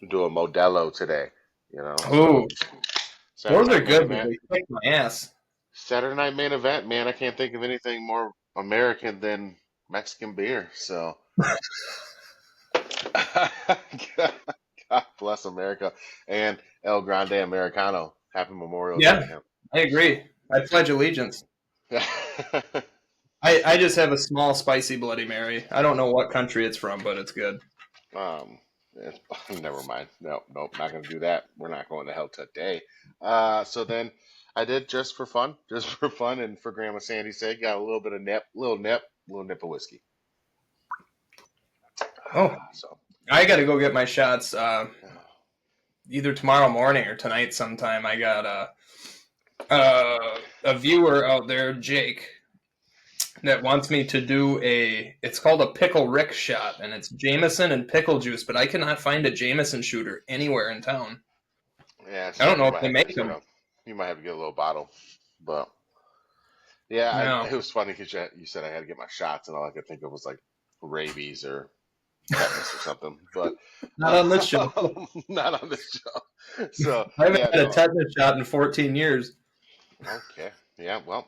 do a Modelo today. So Oh, Saturday those are night main good, but event. they kick my ass. Saturday night main event, man. I can't think of anything more American than Mexican beer. So God bless America and El Grande Americano. Happy Memorial Day to Yeah, him. I agree. I pledge allegiance. I just have a small spicy Bloody Mary. I don't know what country it's from, but it's good. Um, Never mind. No, nope, not gonna do that. We're not going to hell today. So then I did just for fun, just for fun, and for Grandma Sandy's sake, got a little bit of little nip of whiskey. Oh, So I got to go get my shots either tomorrow morning or tonight sometime. I got a viewer out there, Jake, that wants me to do it's called a pickle Rick shot, and it's Jameson and pickle juice, but I cannot find a Jameson shooter anywhere in town. yeah, I don't so know if they make them. you might have to get a little bottle, but yeah, No, it was funny because you said I had to get my shots, and all I could think of was like rabies or tetanus or something, but not on this show. not on this show. So I haven't yeah, had a no, tetanus shot in 14 years. okay, yeah, well.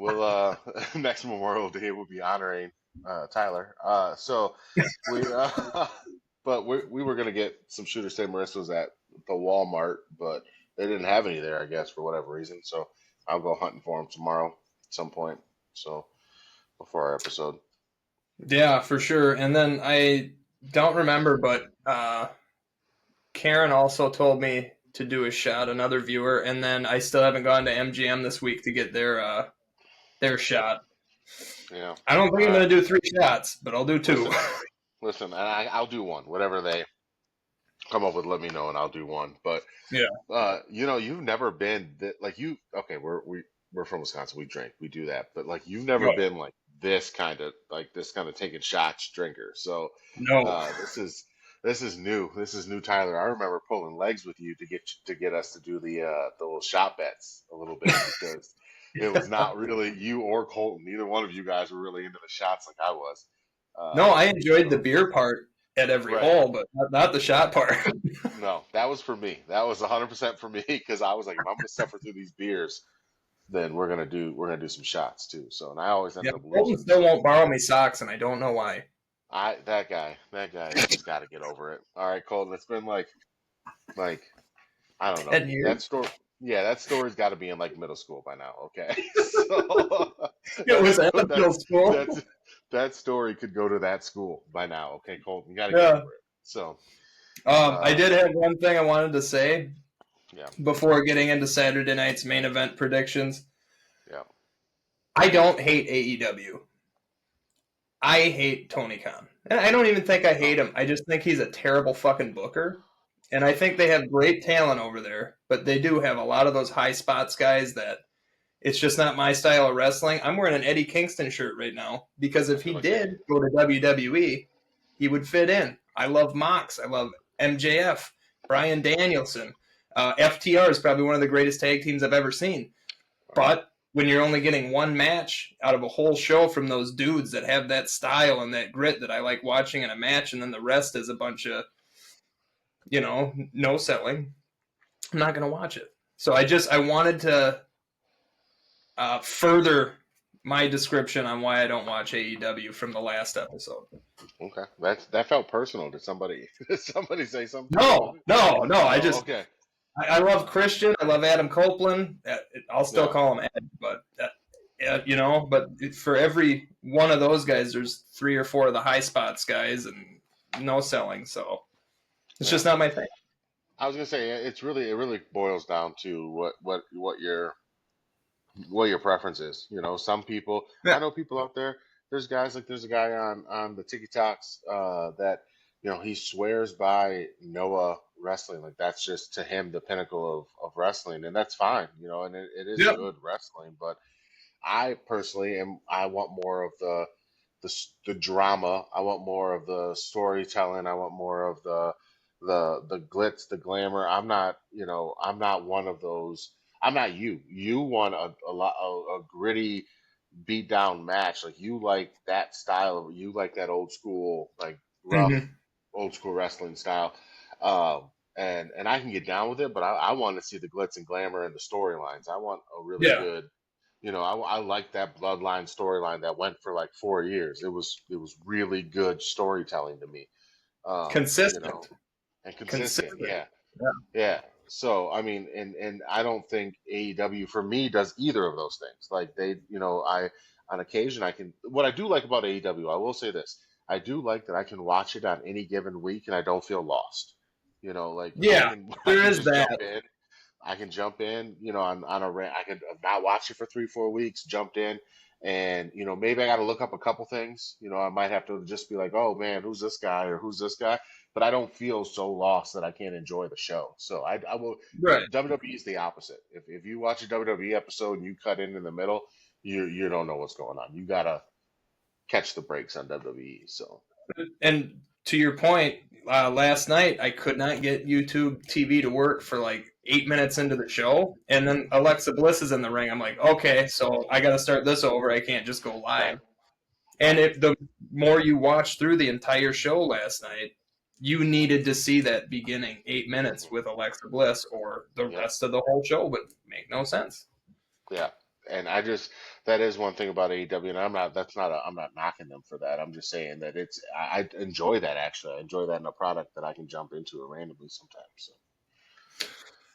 We'll next Memorial Day we'll be honoring Tyler. So we but we were gonna get some Shooter St. Marissa's at the Walmart, but they didn't have any there, I guess, for whatever reason. So I'll go hunting for them tomorrow at some point. So before our episode. Yeah, for sure. And then I don't remember, but Karen also told me to do a shot, another viewer, and then I still haven't gone to MGM this week to get their shot. Yeah. I don't think I'm going to do 3 shots, but I'll do 2. Listen, listen, and I'll do one. Whatever they come up with, let me know, and I'll do one. But Yeah. you've never been like you. Okay, we're from Wisconsin. We drink, we do that. But like, you've never No. been like this kind of taking shots drinker. So No. this is new. This is new, Tyler. I remember pulling legs with you to get us to do the little shot bets a little bit because it was not really you or Colton. Neither one of you guys were really into the shots like I was. No, I enjoyed the So beer part at every right. hole, but not the shot part. No, that was for me. That was 100% for me because I was like, if I'm gonna suffer through these beers, then we're gonna do some shots too. So, and I always Yeah, ended up Colton losing. still won't borrow me socks, and I don't know why. That guy has just got to get over it. All right, Colton, it's been like I don't know 10 years? that story. Yeah, that story's got to be in like middle school by now. Okay, so It was at the middle school. that's that story could go to that school by now. Okay, Colton, you got to get over Yeah. it. So, I uh, did have one thing I wanted to say yeah, before getting into Saturday night's main event predictions. yeah, I don't hate AEW. I hate Tony Khan. And I don't even think I hate no, him. I just think he's a terrible fucking booker. And I think they have great talent over there, but they do have a lot of those high spots guys that it's just not my style of wrestling. I'm wearing an Eddie Kingston shirt right now because I if he feel like that. did go to WWE, he would fit in. I love Mox. I love MJF, Brian Danielson. FTR is probably one of the greatest tag teams I've ever seen. Right. But when you're only getting one match out of a whole show from those dudes that have that style and that grit that I like watching in a match, and then the rest is a bunch of, no selling, I'm not going to watch it. So I wanted to further my description on why I don't watch AEW from the last episode. Okay, that felt personal. Did somebody did somebody say something to you about No, it? no, no. Oh, okay. I love Christian. I love Adam Copeland. I'll still Yeah, call him Ed, but but for every one of those guys, there's 3 or 4 of the high spots guys, and no selling. So it's yeah. just not my thing. I was gonna say it really boils down to what your preference is. Some people Yeah. I know people out there. There's a guy on the TikToks that he swears by Noah wrestling. Like that's just to him the pinnacle of wrestling, and that's fine. And it is Yep. good wrestling. But I personally I want more of the drama. I want more of the storytelling. I want more of the glitz, the glamour. I'm not one of those. I'm not you. You want a gritty beat down match. Like you like that style of you like that old school like rough Mm-hmm. old school wrestling style. And I can get down with it, but I want to see the glitz and glamour and the storylines. I want a really Yeah. good, I like that bloodline storyline that went for like 4 years. It was really good storytelling to me. Consistent. And consistent. Consistent. Yeah. Yeah. Yeah. So I mean, and I don't think AEW for me does either of those things. Like I on occasion I can. What I do like about AEW, I will say this: I do like that I can watch it on any given week and I don't feel lost. Like I Yeah, can I there can is just jump that. in. I can jump in, on a rant. I could have not watched it for 3, 4 weeks, jumped in, and maybe I got to look up a couple things. I might have to just be like, oh man, who's this guy or who's this guy? But I don't feel so lost that I can't enjoy the show. So I will. Right. WWE is the opposite. If you watch a WWE episode and you cut in the middle, you don't know what's going on. You gotta catch the breaks on WWE. So And to your point, last night I could not get YouTube TV to work for like 8 minutes into the show, and then Alexa Bliss is in the ring. I'm like, okay, so I got to start this over. I can't just go right, live. And right, if the more you watch through the entire show last night, you needed to see that beginning 8 minutes hmm with Alexa Bliss, or the yep. rest of the whole show would make no sense. Yeah. And that is one thing about AEW, and I'm not knocking them for that. I'm just saying that I enjoy that actually. I enjoy that in a product that I can jump into randomly sometimes. So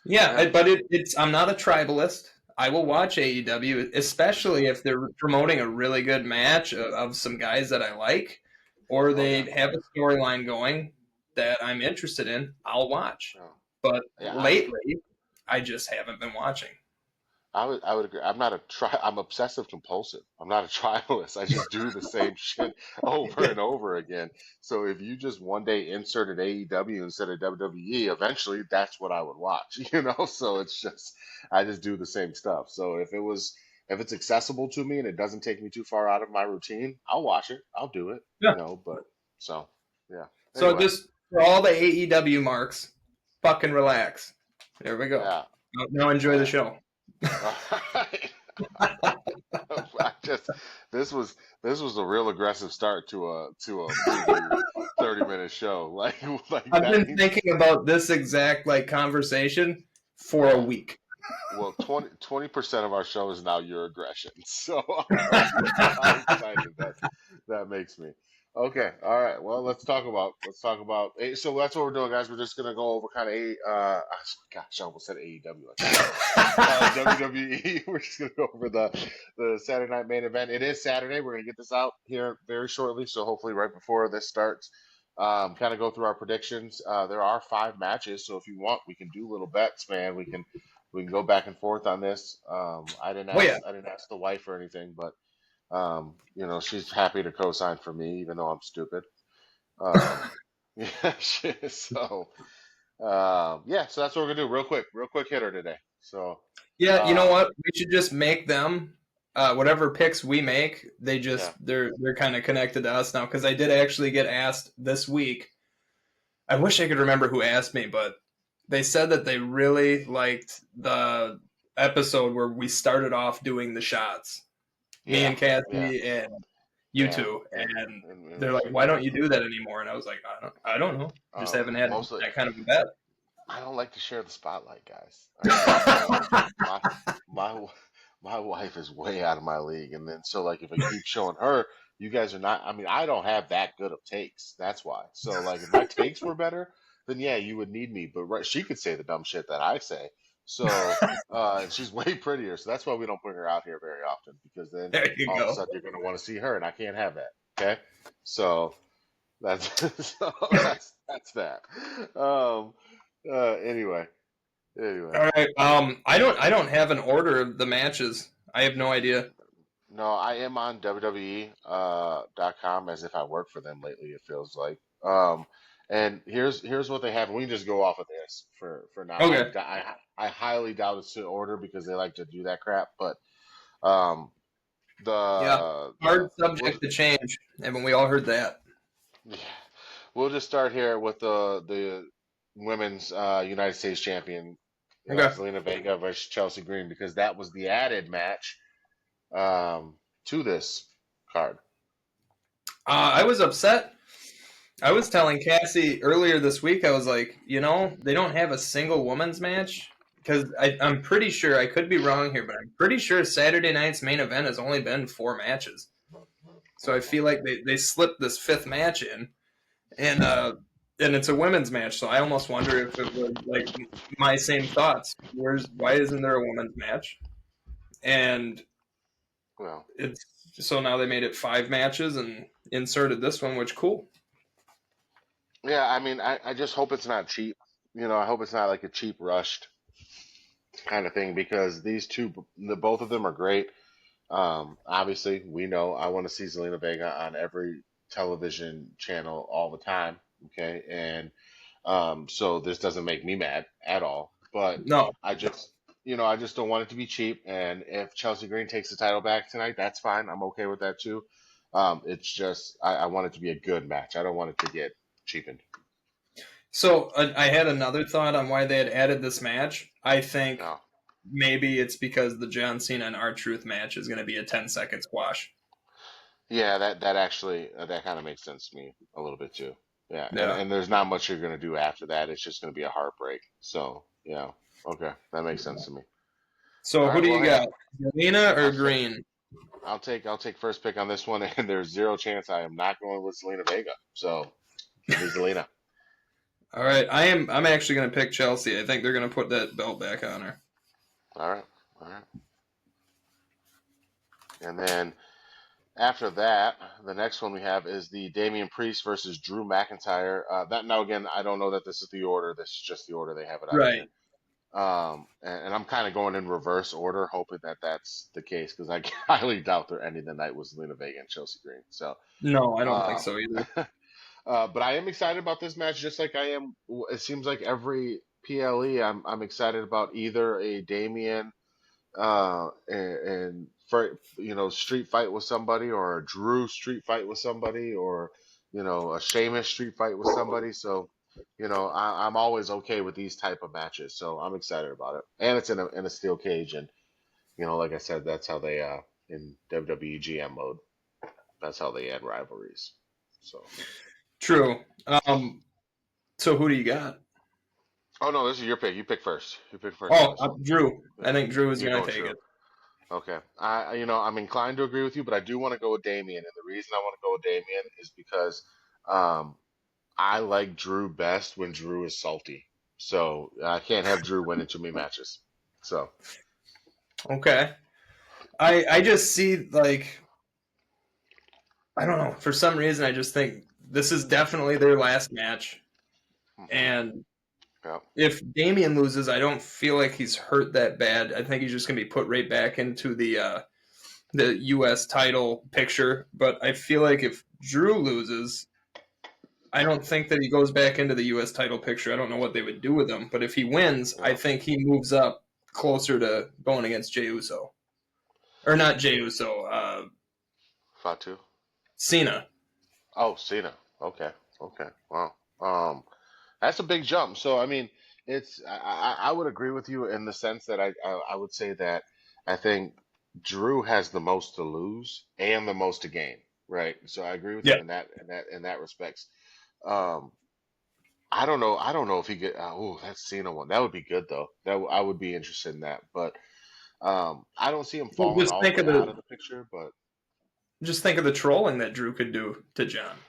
Yeah, yeah. but it's I'm not a tribalist. I will watch AEW, especially if they're promoting a really good match of some guys that I like, or Oh yeah. they have a storyline going that I'm interested in. I'll watch. Oh, But yeah, lately, I just haven't been watching. I would agree. I'm obsessive compulsive. I'm not a tribalist. I just do the same shit over and over again. So if you just one day inserted AEW instead of WWE, eventually that's what I would watch, So it's just I just do the same stuff. So if it's accessible to me and it doesn't take me too far out of my routine, I'll watch it. I'll do it, Yeah. but so yeah. So Anyway, just for all the AEW marks, fucking relax. There we go. yeah. Now enjoy the Yeah. show. All right. I just this was this was a real aggressive start to a preview 30-minute show. Like I've that been means thinking about this exact conversation for a yeah. week. Well, 20% of our show is now your aggression. So how excited that makes me. Okay, all right. Well, let's talk about. So that's what we're doing, guys. We're just gonna go over kind of gosh, I almost said AEW. I shouldn't have. WWE. We're just gonna go over the Saturday night main event. It is Saturday. We're gonna get this out here very shortly, so hopefully right before this starts. Kind of go through our predictions. There are 5 matches, so if you want, we can do little bets, man. We can go back and forth on this. I didn't Oh yeah. ask the wife or anything, but she's happy to co-sign for me, even though I'm stupid. Um, yeah, so that's what we're gonna do, real quick hitter today. So, Yeah, you know um, what? We should just make them whatever picks we make, yeah, they're kind of connected to us now, because I did actually get asked this week. I wish I could remember who asked me, but they said that they really liked the episode where we started off doing the shots. Me yeah, and yeah, Kathy and you yeah, two, and and they're like, "Why don't you do that anymore?" And I was like, I don't know. Just haven't had mostly that kind of a bet." I don't like to share the spotlight, guys. All right, so my my w- my wife is way out of my league, and then so like if I keep showing her, you guys are not. I mean, I don't have that good of takes. That's why. So like if my takes were better, then yeah, you would need me. But right, she could say the dumb shit that I say. So and she's way prettier, so that's why we don't bring her out here very often because then There you all of a go. sudden you're gonna want to see her, and I can't have that. Okay, so that's so that's that. Um, anyway, anyway. All right. I don't have an order of the matches. I have no idea. No, I am on WWE .com as if I work for them lately, it feels like. And here's what they have. We can just go off of this for now. Okay. I highly doubt it's to order because they like to do that crap. But um, Yeah. the Hard we'll, subject to change. Haven't we all heard that? yeah, we'll just start here with the women's United States champion, Okay. Zelina Vega versus Chelsea Green because that was the added match to this card. I was upset I was telling Cassie earlier this week, I was like, they don't have a single women's match. Because I'm pretty sure, I could be wrong here, but I'm pretty sure Saturday night's main event has only been 4 matches. So I feel like they slipped this 5th match in, and it's a women's match. So I almost wonder if it was like my same thoughts. Why isn't there a women's match? And Well, it's so now they made it 5 matches and inserted this one, which cool. yeah, I mean, I just hope it's not cheap. I hope it's not like a cheap rushed kind of thing because these two, both of them are great. Obviously, we know I want to see Zelina Vega on every television channel all the time. Okay, and so this doesn't make me mad at all. But No, I just, I just don't want it to be cheap. And if Chelsea Green takes the title back tonight, that's fine. I'm okay with that too. It's just I want it to be a good match. I don't want it to get cheapened. so I had another thought on why they had added this match. I think No. maybe it's because the John Cena and R-Truth match is going to be a 10-second squash. Yeah, that actually that kind of makes sense to me a little bit too. Yeah, and Yeah. and there's not much you're gonna do after that. It's just gonna be a heartbreak. So yeah, okay, that makes sense to me. So All who right, do well, you hey, got? Zelina or I'll say Green? I'll take first pick on this one, and there's zero chance I am not going with Selena Vega. So give me Zelina. All right, I'm actually going to pick Chelsea. I think they're going to put that belt back on her. All right, all right, and then after that, the next one we have is the Damien Priest versus Drew McIntyre. That now again, I don't know that this is the order. This is just the order they have it on here. Right. And I'm kind of going in reverse order, hoping that that's the case because I highly doubt they're ending the night with Zelina Vega and Chelsea Green. So, No, I don't think uh, so either. but I am excited about this match, just like I am. It seems like every PLE, I'm excited about either a Damien and for street fight with somebody, or a Drew street fight with somebody, or a Sheamus street fight with somebody. So I'm always okay with these type of matches, so I'm excited about it. And it's in a steel cage, and like I said, that's how they in WWE GM mode. That's how they add rivalries. So True. So who do you got? oh no, this is your pick. You pick first. You pick first on Oh, this one. Drew. I Yeah, think Drew is you're going going to take Drew. it. Okay. I'm inclined to agree with you, but I do want to go with Damien. And the reason I want to go with Damien is because um, I like Drew best when Drew is salty. So I can't have Drew winning too many matches. So, Okay. I just see like I don't know. For some reason, I just think this is definitely their last match, hmm and yeah. if Damien loses, I don't feel like he's hurt that bad. I think he's just gonna be put right back into the U.S. title picture. But I feel like if Drew loses, I don't think that he goes back into the U.S. title picture. I don't know what they would do with him. But if he wins, I Yeah. think he moves up closer to going against Jey Uso, or not Jey Uso, Fatu. Cena. Oh, Cena. Okay. Okay. Wow. Um, that's a big jump. So, I mean, I would agree with you in the sense that I would say that I think Drew has the most to lose and the most to gain, right? So I agree with Yeah, you in that respects. Um, I don't know if he get. Oh, that Cena one. That would be good though. I would be interested in that. But I don't see him well, falling all the way out of the picture. But just think of the trolling that Drew could do to John.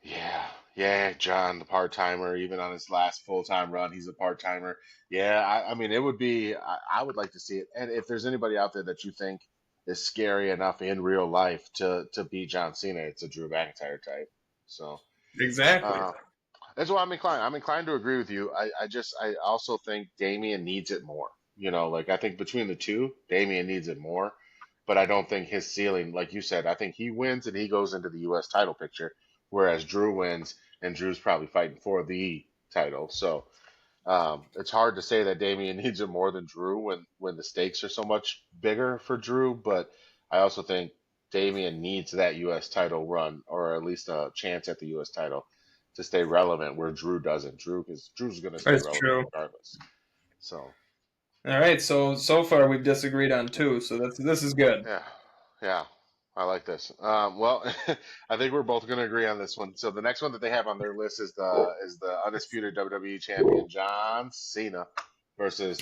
yeah, yeah, John, the part timer, even on his last full time run, he's a part timer. Yeah, I mean, it would be. I would like to see it. And if there's anybody out there that you think is scary enough in real life to beat John Cena, it's a Drew McIntyre type. So. Exactly. Uh, That's why I'm inclined. I'm inclined to agree with you. I also think Damian needs it more. Like I think between the two, Damian needs it more. But I don't think his ceiling, like you said, I think he wins and he goes into the U.S. title picture, whereas Drew wins and Drew's probably fighting for the title. So it's hard to say that Damian needs it more than Drew when the stakes are so much bigger for Drew. But I also think Damian needs that U.S. title run, or at least a chance at the U.S. title, to stay relevant, where Drew doesn't. Because Drew's going to stay That's relevant true. regardless. So All right, so far we've disagreed on two, so this is good. yeah, yeah. I like this. Well, I think we're both going to agree on this one. So the next one that they have on their list is the undisputed WWE champion John Cena versus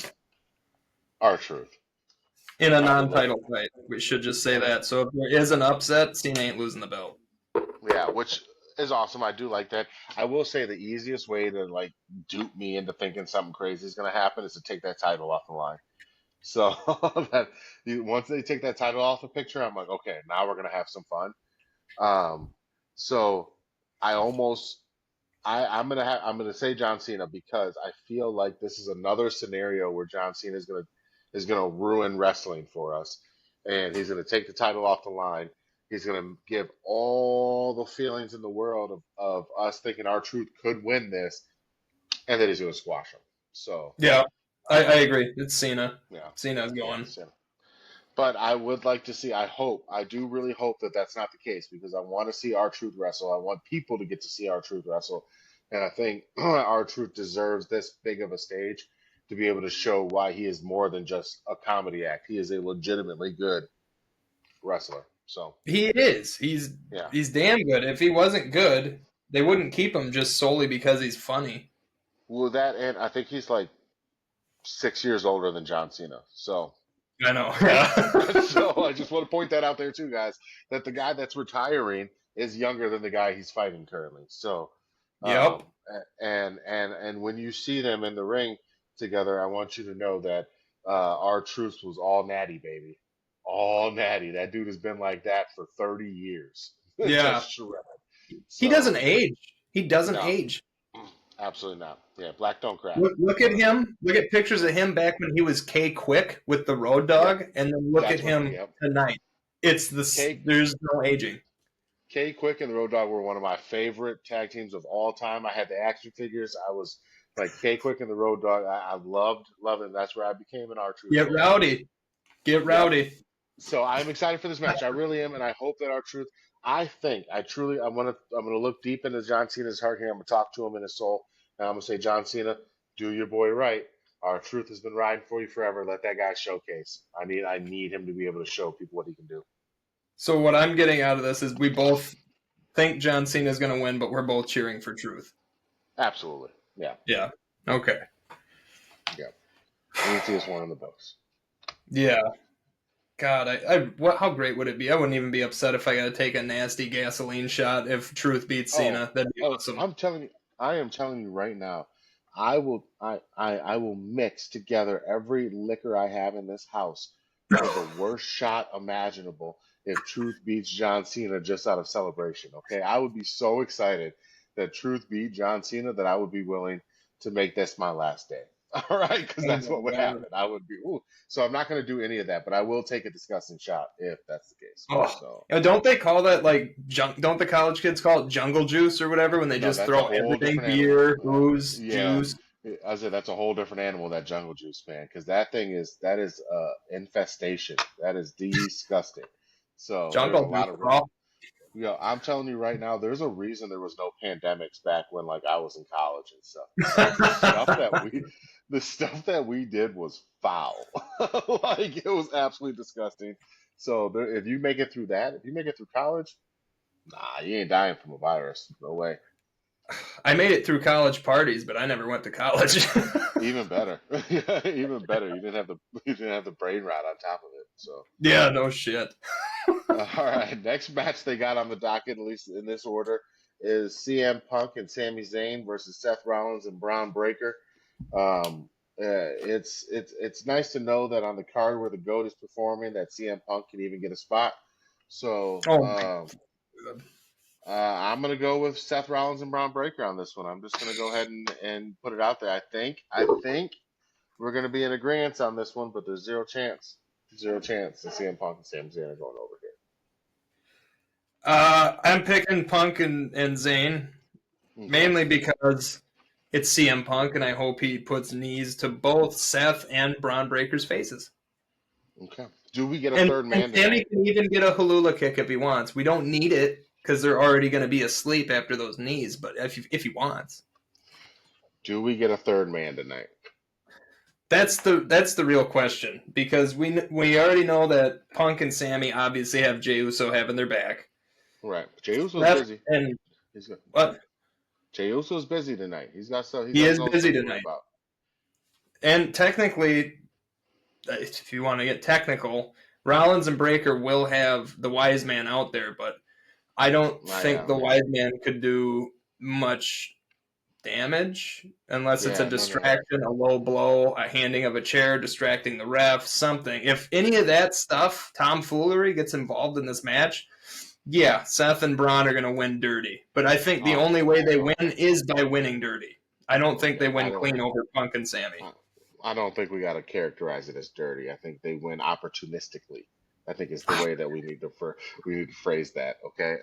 R-Truth. In a I would like, non-title fight. We should just say and that. So if there is an upset, Cena ain't losing the belt. yeah, which is awesome. I do like that. I will say the easiest way to like dupe me into thinking something crazy is going to happen is to take that title off the line. So that once they take that title off the picture, I'm like, okay, now we're going to have some fun. Um, so I almost I'm gonna say John Cena because I feel like this is another scenario where John Cena is gonna ruin wrestling for us, and he's gonna take the title off the line. He's gonna give all the feelings in the world of us thinking our truth could win this, and then he's gonna squash him. So Yeah, I um, agree. It's Cena. yeah, Cena's yeah, going. Cena. But I would like to see. I do really hope that that's not the case because I want to see our truth wrestle. I want people to get to see our truth wrestle, and I think our truth deserves this big of a stage to be able to show why he is more than just a comedy act. He is a legitimately good wrestler. So He is. He's yeah, he's damn good. If he wasn't good, they wouldn't keep him just solely because he's funny. well that and I think he's like 6 years older than John Cena. So I know. Yeah. so I just want to point that out there too, guys, that the guy that's retiring is younger than the guy he's fighting currently. So, Yep. and when you see them in the ring together, I want you to know that our truth was all natty, baby, all natty. That dude has been like that for 30 years, Yeah. just shredded. He doesn't So age. He doesn't no, age. absolutely not. Yeah, black don't crack. Look at But him. Look at pictures of yeah, him back when he was K Quick with the Road yep, Dog, and then look at that's when. him Yep, tonight. It's the K there's no aging. K Quick and the Road Dogg were one of my favorite tag teams of all time. I had the action figures. I was like K Quick and the Road Dogg. I loved it. That's where I became an R Truth Get fan. rowdy. Get Yep. rowdy. So I'm excited for this match. I really am, and I hope that our truth. I'm gonna look deep into John Cena's heart here. I'm gonna talk to him in his soul, and I'm gonna say, John Cena, do your boy right. Our truth has been riding for you forever. Let that guy showcase. I need him to be able to show people what he can do. So what I'm getting out of this is we both think John Cena is going to win, but we're both cheering for Truth. Absolutely. Yeah. Yeah. Okay. Yeah. Easiest one in the books. Yeah. God, how great would it be? I wouldn't even be upset if I got to take a nasty gasoline shot if Truth beats Oh, Cena. That'd be oh, awesome. I'm telling you, I am telling you right now, I will mix together every liquor I have in this house for the worst shot imaginable if Truth beats John Cena just out of celebration. Okay, I would be so excited that Truth beat John Cena that I would be willing to make this my last day. All right, because Oh that's my what would God. happen. I would be, ooh. So I'm not going to do any of that, but I will take a disgusting shot if that's the case. Oh. So. Don't they call that like don't the college kids call it jungle juice or whatever when they No, just that's a throw whole everything different animal. beer, booze, Yeah, juice, I said that's a whole different animal, that jungle juice, man, because that is infestation. That is disgusting. So there's a jungle juice, lot of bro. I'm telling you right now, there's a reason there was no pandemics back when like I was in college and stuff, because the stuff that we did was foul. Like it was absolutely disgusting. So if you make it through that, if you make it through college, nah, you ain't dying from a virus. No way. I made it through college parties, but I never went to college. Even better. Even better. You didn't have the brain rot on top of it. So Yeah, no shit. all right, next match they got on the docket, at least in this order, is CM Punk and Sami Zayn versus Seth Rollins and Braun Breaker. It's nice to know that on the card where the GOAT is performing, that CM Punk can even get a spot. So Oh my god. I'm gonna go with Seth Rollins and Braun Breaker on this one. I'm just gonna go ahead and put it out there. I think we're going to be in agreement on this one, but there's zero chance that CM Punk and Sami Zayn are going over I'm picking Punk and Zayn here. Okay, mainly because it's CM Punk, and I hope he puts knees to both Seth and Braun Breaker's faces. okay. Do we get a And third and man Sammy tonight? can even get a Halula kick if he wants. We don't need it because they're already going to be asleep after those knees. But if he wants, Do we get a third man tonight? That's the real question, because we already know that Punk and Sammy obviously have Jey Uso having their back. Right. Jey Uso's Seth busy. and He's got what Jey Uso's busy tonight. He's got stuff. He's he got his is own busy stuff to worry tonight, about. and technically, if you want to get technical, Rollins and Breaker will have the Wise Man out there, but I don't think the Yeah. Wise Man could do much damage unless it's a Yeah. No. distraction, a low blow, a handing of a chair, distracting the ref, something. If any of that stuff, tomfoolery, gets involved in this match, yeah, Seth and Braun are going to win dirty. But I think the Oh. only way they win Okay. is by winning dirty. I don't think they Okay. win clean over Punk and Sammy. I don't think we got to characterize it as dirty. I think they win opportunistically. I think it's the way that we need to phrase that. Okay.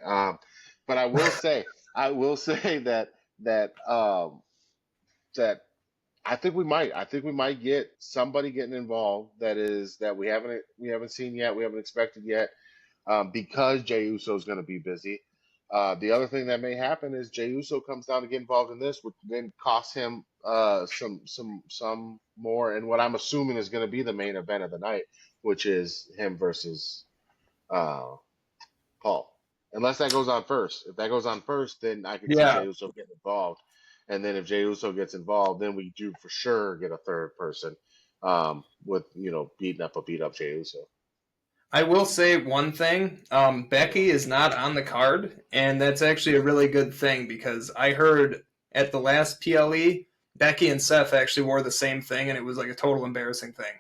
But I will say that that I think we might get somebody getting involved that we haven't seen yet, we haven't expected yet, because Jey Uso is going to be busy. The other thing that may happen is Jey Uso comes down to get involved in this, which then costs him some more, and what I'm assuming is going to be the main event of the night, which is him versus uh, Paul. Unless that goes on first. If that goes on first, then I can see Yeah, Jey Uso getting involved. And then if Jey Uso gets involved, then we do for sure get a third person, with beating up a beat up Jey Uso. I will say one thing. Becky is not on the card, and that's actually a really good thing, because I heard at the last PLE, Becky and Seth actually wore the same thing, and it was like a total embarrassing thing.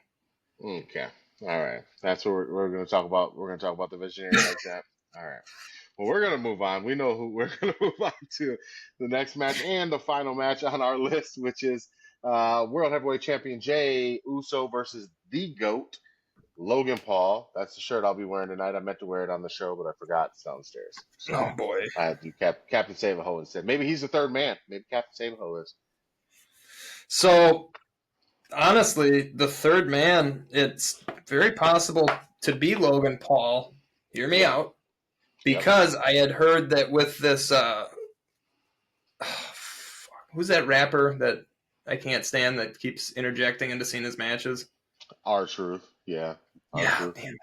Okay. All right. That's what we're going to talk about. We're going to talk about the visionary like that. All right. Well, we're going to move on. We know who we're going to move on to the next match and the final match on our list, which is World Heavyweight Champion Jey Uso versus the GOAT, Logan Paul. That's the shirt I'll be wearing tonight. I meant to wear it on the show, but I forgot it's downstairs. So Oh boy. I had to Captain Save-A-Ho instead. Maybe he's the third man. Maybe Captain Save-A-Ho is. So honestly, the third man, it's very possible to be Logan Paul. Hear me Yep. out. Yep. Because I had heard that with this, who's that rapper that I can't stand that keeps interjecting into Cena's matches? R-Truth. Yeah. Yeah, R-Truth. damn it.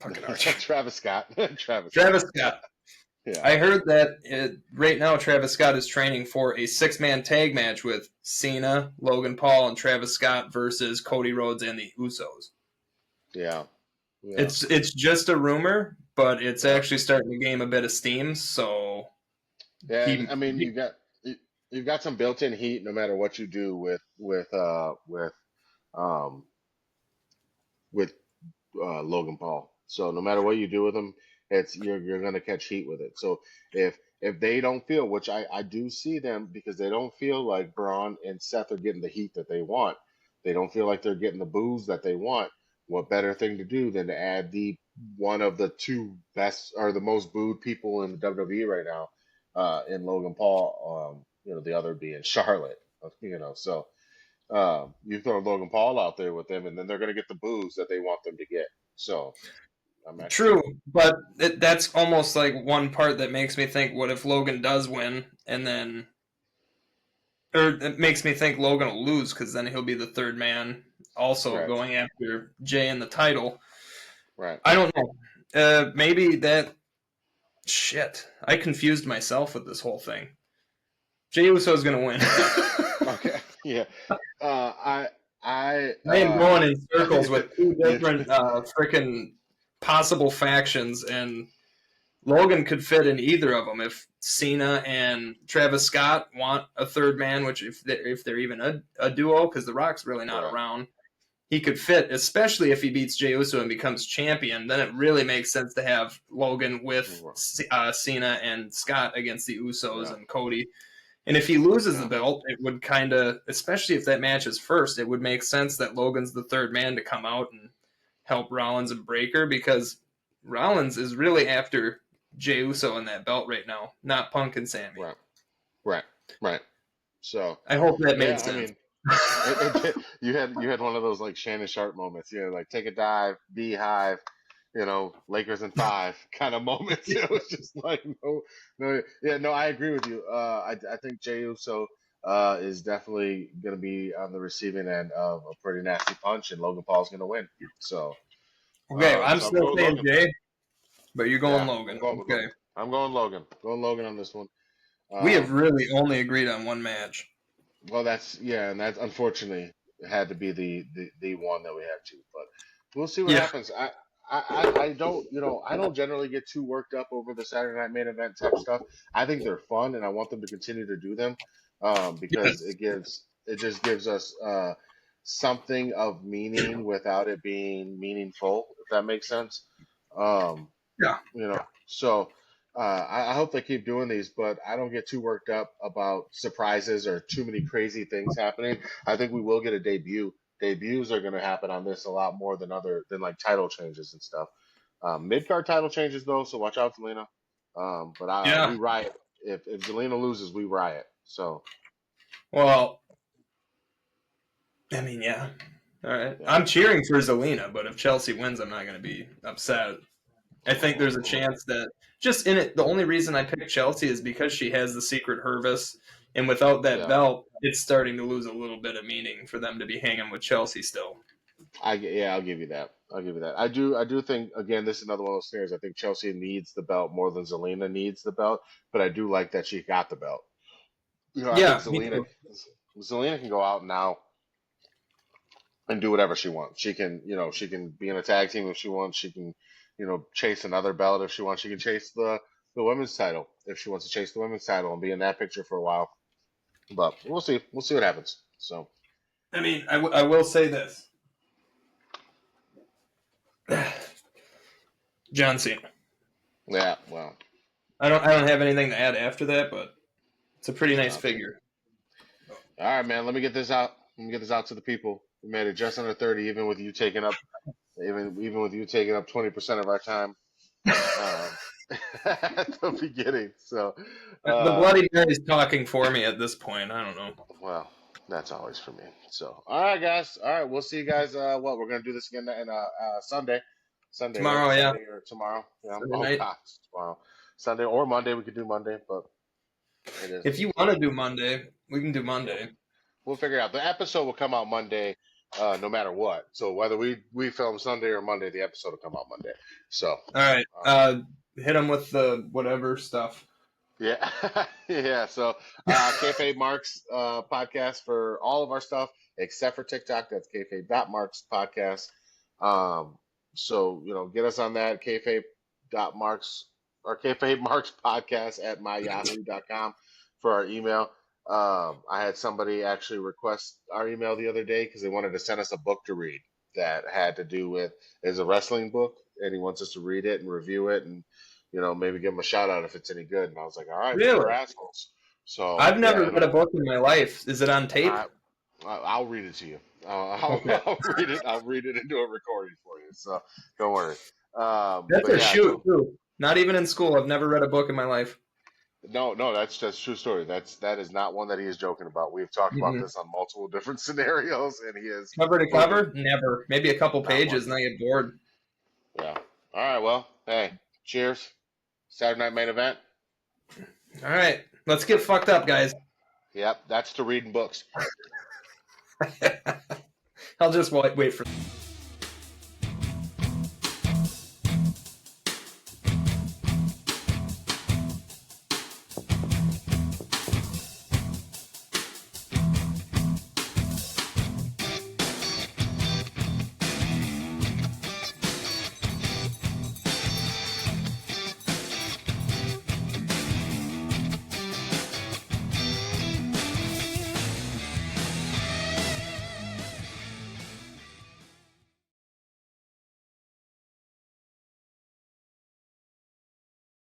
Fucking Archer. Travis Scott. Travis Scott. Yeah. I heard that right now Travis Scott is training for a 6-man tag match with Cena, Logan Paul, and Travis Scott versus Cody Rhodes and the Usos. Yeah. Yeah. It's just a rumor, but it's Yeah. actually starting to gain a bit of steam. So Yeah, and I mean you've got some built-in heat no matter what you do um with Logan Paul. So no matter what you do with him, you're gonna catch heat with it. So if they don't feel, which I do see them, because they don't feel like Braun and Seth are getting the heat that they want. They don't feel like they're getting the boos that they want. What better thing to do than to add the one of the two best or the most booed people in the WWE right now, in Logan Paul. The other being Charlotte. So you throw Logan Paul out there with them, and then they're going to get the boos that they want them to get. So I'm actually true, but that's almost like one part that makes me think, what if Logan does win, and then, or it makes me think Logan will lose, because then he'll be the third man, also right, going after Jay in the title. right. I don't know. Maybe that. Shit, I confused myself with this whole thing. Jey Uso's gonna win. Okay, yeah. I I am going in circles with two you, different freaking possible factions, and Logan could fit in either of them. If Cena and Travis Scott want a third man, which if they're even a duo, because The Rock's really not right, around, he could fit, especially if he beats Jey Uso and becomes champion. Then it really makes sense to have Logan with Cena and Scott against the Usos yeah, and Cody. And if he loses the yeah, belt, it would kind of, especially if that match is first, it would make sense that Logan's the third man to come out and help Rollins and Breaker, because Rollins is really after Jey Uso in that belt right now, not Punk and Sammy. right, right, right. So I hope that made yeah, I sense. mean, you had one of those like Shannon Sharp moments, like take a dive, beehive, Lakers in 5 kind of moments. It was just like no, yeah, no, I agree with you. I think Jey Uso is definitely going to be on the receiving end of a pretty nasty punch, and Logan Paul's going to win. So, Okay, I'm so I'm still going with saying Logan. Jay, but you're going Yeah, Logan. I'm going with Okay. Logan. I'm going Logan. Going Logan on this one. We have Um, really only agreed on one match. well, and that's unfortunately had to be the one that we had to, but we'll see what Yeah. happens. I don't I don't generally get too worked up over the Saturday Night Main Event type stuff. I think they're fun, and I want them to continue to do them because Yes. it just gives us something of meaning without it being meaningful, if that makes sense. Um, Yeah. so I hope they keep doing these, but I don't get too worked up about surprises or too many crazy things happening. I think we will get a debut. Debuts are going to happen on this a lot more than like title changes and stuff. Mid card title changes though, so watch out, Zelina. But we Yeah. riot if Zelina loses, we riot. So Well, I mean, yeah. All right. yeah. I'm cheering for Zelina, but if Chelsea wins, I'm not going to be upset. I think there's a chance that just in it, the only reason I picked Chelsea is because she has the secret Hervis, and without that Yeah. belt, it's starting to lose a little bit of meaning for them to be hanging with Chelsea still. I'll give you that. I'll give you that. I do think again this is another one of those scenarios. I think Chelsea needs the belt more than Zelina needs the belt, but I do like that she got the belt. I think Yeah, me too. Zelina can go out now and do whatever she wants. She can be in a tag team if she wants. She can, chase another belt if she wants. She can chase the women's title if she wants to chase the women's title and be in that picture for a while. But we'll see. We'll see what happens. So I mean, I will say this. John Cena. yeah, well, I don't have anything to add after that, but it's a pretty nice John Cena. figure. All right, man. Let me get this out. Let me get this out to the people. We made it just under 30, even with you taking up 20% of our time um, at the beginning. So, The uh, Bloody Mary's talking for me at this point. I don't know. well, that's always for me. So, all right, guys. All right, we'll see you guys. We're gonna do this again in Sunday, right? Tomorrow, yeah. Sunday or tomorrow. Yeah. Sunday Oh night. God, tomorrow, Sunday or Monday. We could do Monday, but it is If what you it want is. to do Monday, we can do Yeah, Monday. we'll figure it out. The episode will come out Monday, no matter what. So whether we film Sunday or Monday, the episode will come out Monday. So, All right. um, Hit them with the whatever stuff. yeah, yeah. So, Kayfabe Marks podcast for all of our stuff except for TikTok. That's Kayfabe.Marks podcast. So get us on that Kayfabe.Marks or Kayfabe Marks podcast at myyahoo.com for our email. I had somebody actually request our email the other day because they wanted to send us a book to read that had to do with is a wrestling book, and he wants us to read it and review it and maybe give them a shout out if it's any good. And I was like, all right, then we're Really? assholes. So I've never yeah, read a book in my life. Is it on tape? I'll read it to you. Okay. I'll read it. I'll read it into a recording for you. So don't worry. That's But a yeah, shoot, so too. Not even in school. I've never read a book in my life. no, that's true story. That is not one that he is joking about. We've talked about Mm-mm. this on multiple different scenarios, and he is Cover to proven cover? Never. Maybe a couple not pages once. and I get bored. Yeah. All right. Well, hey, cheers. Saturday night main event. All right. Let's get fucked up, guys. Yep, that's to reading books. I'll just wait for.